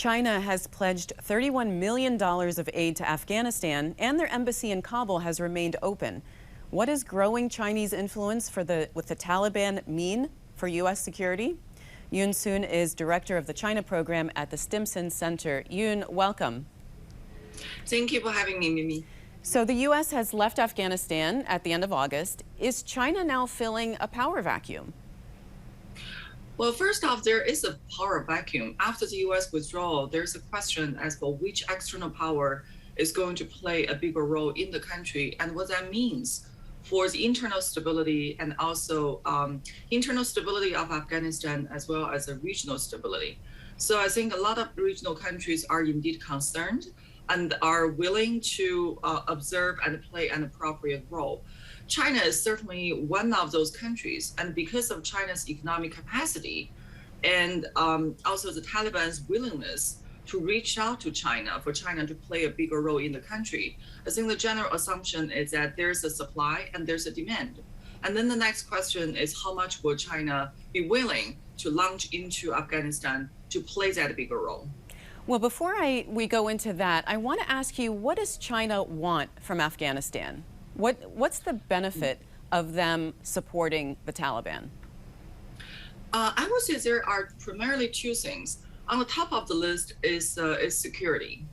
China has pledged $31 million of aid to Afghanistan, and their embassy in Kabul has remained open. What does growing Chinese influence with the Taliban mean for U.S. security? Yoon Soon is director of the China program at the Stimson Center. Yoon, welcome. Thank you for having me, Mimi. So the U.S. has left Afghanistan at the end of August. Is China now filling a power vacuum? Well, first off, there is a power vacuum. After the U.S. withdrawal, there's a question as for which external power is going to play a bigger role in the country and what that means for the internal stability and also internal stability of Afghanistan as well as the regional stability. So I think a lot of regional countries are indeed concerned and are willing to observe and play an appropriate role. China is certainly one of those countries, and because of China's economic capacity and also the Taliban's willingness to reach out to China for China to play a bigger role in the country, I think the general assumption is that there's a supply and there's a demand. And then the next question is how much will China be willing to launch into Afghanistan to play that bigger role? Well, before we go into that, I want to ask you, what does China want from Afghanistan? What's the benefit of them supporting the Taliban? I would say there are primarily two things. On the top of the list is security,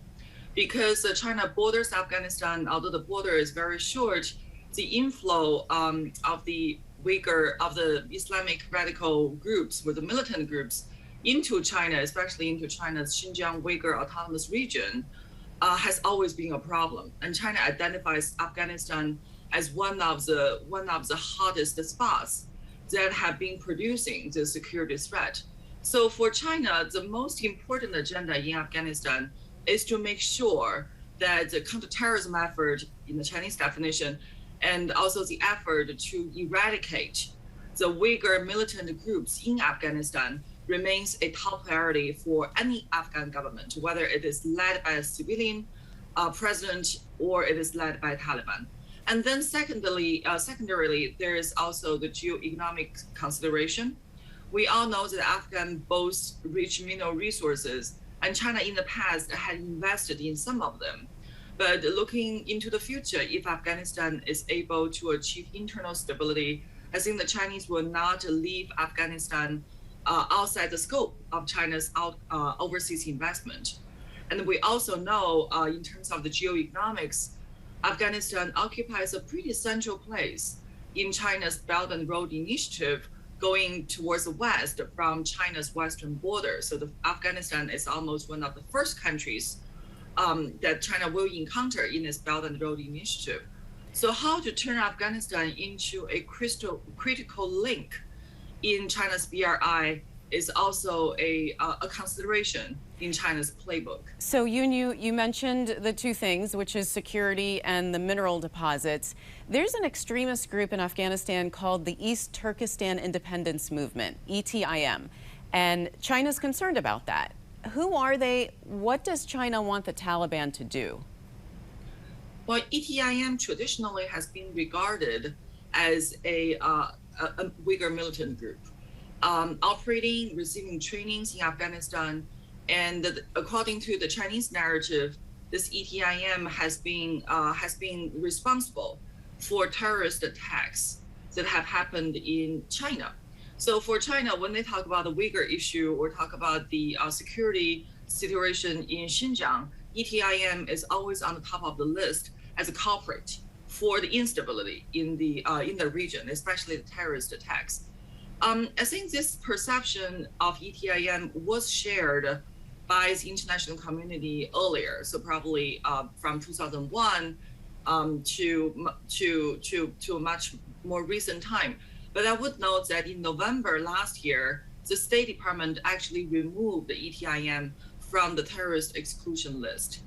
because China borders Afghanistan. Although the border is very short, the inflow of the Islamic radical groups or the militant groups into China, especially into China's Xinjiang Uyghur Autonomous Region, has always been a problem. And China identifies Afghanistan as one of the hottest spots that have been producing the security threat. So for China, the most important agenda in Afghanistan is to make sure that the counterterrorism effort in the Chinese definition and also the effort to eradicate the Uyghur militant groups in Afghanistan remains a top priority for any Afghan government, whether it is led by a civilian president or it is led by Taliban. And then secondarily, there is also the geo-economic consideration. We all know that Afghan boasts rich mineral resources, and China in the past had invested in some of them. But looking into the future, if Afghanistan is able to achieve internal stability, I think the Chinese will not leave Afghanistan outside the scope of China's overseas investment. And we also know in terms of the geoeconomics, Afghanistan occupies a pretty central place in China's Belt and Road Initiative going towards the west from China's western border. So Afghanistan is almost one of the first countries that China will encounter in its Belt and Road Initiative. So how to turn Afghanistan into a critical link in China's BRI is also a consideration in China's playbook. So you mentioned the two things, which is security and the mineral deposits. There's an extremist group in Afghanistan called the East Turkestan Independence Movement, ETIM, and China's concerned about that. Who are they? What does China want the Taliban to do? Well, ETIM traditionally has been regarded as a Uyghur militant group, operating, receiving trainings in Afghanistan, and according to the Chinese narrative, this ETIM has been responsible for terrorist attacks that have happened in China. So for China, when they talk about the Uyghur issue or talk about the security situation in Xinjiang, ETIM is always on the top of the list as a culprit for the instability in the region, especially the terrorist attacks. I think this perception of ETIM was shared by the international community earlier, so probably from 2001 to a much more recent time. But I would note that in November last year, the State Department actually removed the ETIM from the terrorist exclusion list.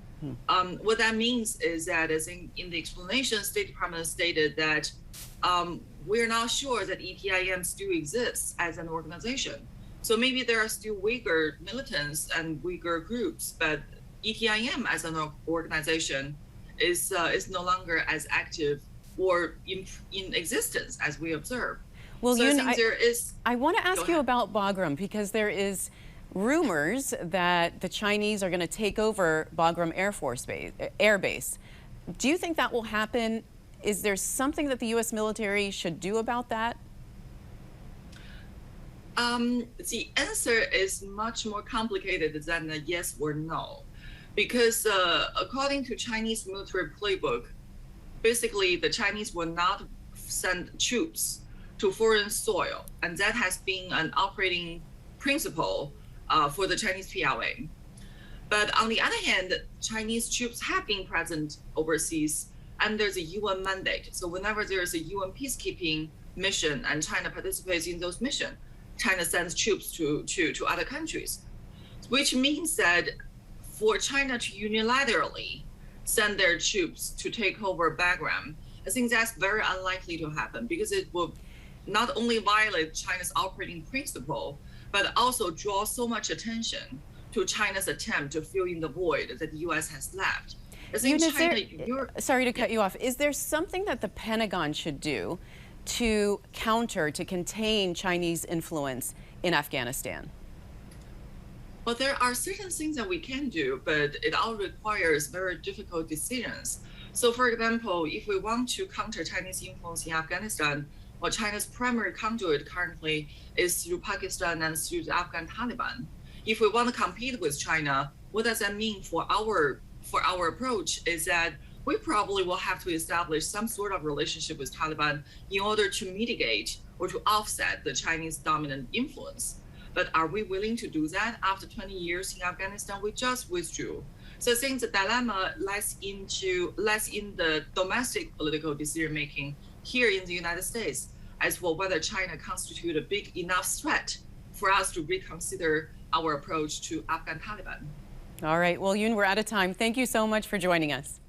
What that means is that, as in the explanation, State Department stated that we're not sure that ETIM still exists as an organization. So maybe there are still Uyghur militants and Uyghur groups, but ETIM as an organization is no longer as active or in existence as we observe. Well, so Yoon, I think there is. I want to ask you about Bagram, because there is rumors that the Chinese are going to take over Bagram Air Base. Do you think that will happen? Is there something that the U.S. military should do about that? The answer is much more complicated than a yes or no, because according to Chinese military playbook, basically the Chinese will not send troops to foreign soil, and that has been an operating principle for the Chinese PLA. But on the other hand, Chinese troops have been present overseas, and there's a UN mandate. So whenever there's a UN peacekeeping mission and China participates in those missions, China sends troops to other countries, which means that for China to unilaterally send their troops to take over Bagram, I think that's very unlikely to happen, because it will not only violate China's operating principle, but also draw so much attention to China's attempt to fill in the void that the U.S. has left. I think sorry to cut you off. Is there something that the Pentagon should do to contain Chinese influence in Afghanistan? Well, there are certain things that we can do, but it all requires very difficult decisions. So, for example, if we want to counter Chinese influence in Afghanistan, well, China's primary conduit currently is through Pakistan and through the Afghan Taliban. If we want to compete with China, what does that mean for our approach? Is that we probably will have to establish some sort of relationship with Taliban in order to mitigate or to offset the Chinese dominant influence. But are we willing to do that after 20 years in Afghanistan? We just withdrew. So I think the dilemma lies in the domestic political decision making here in the United States, as for whether China constitutes a big enough threat for us to reconsider our approach to Afghan Taliban. All right. Well, Yoon, we're out of time. Thank you so much for joining us.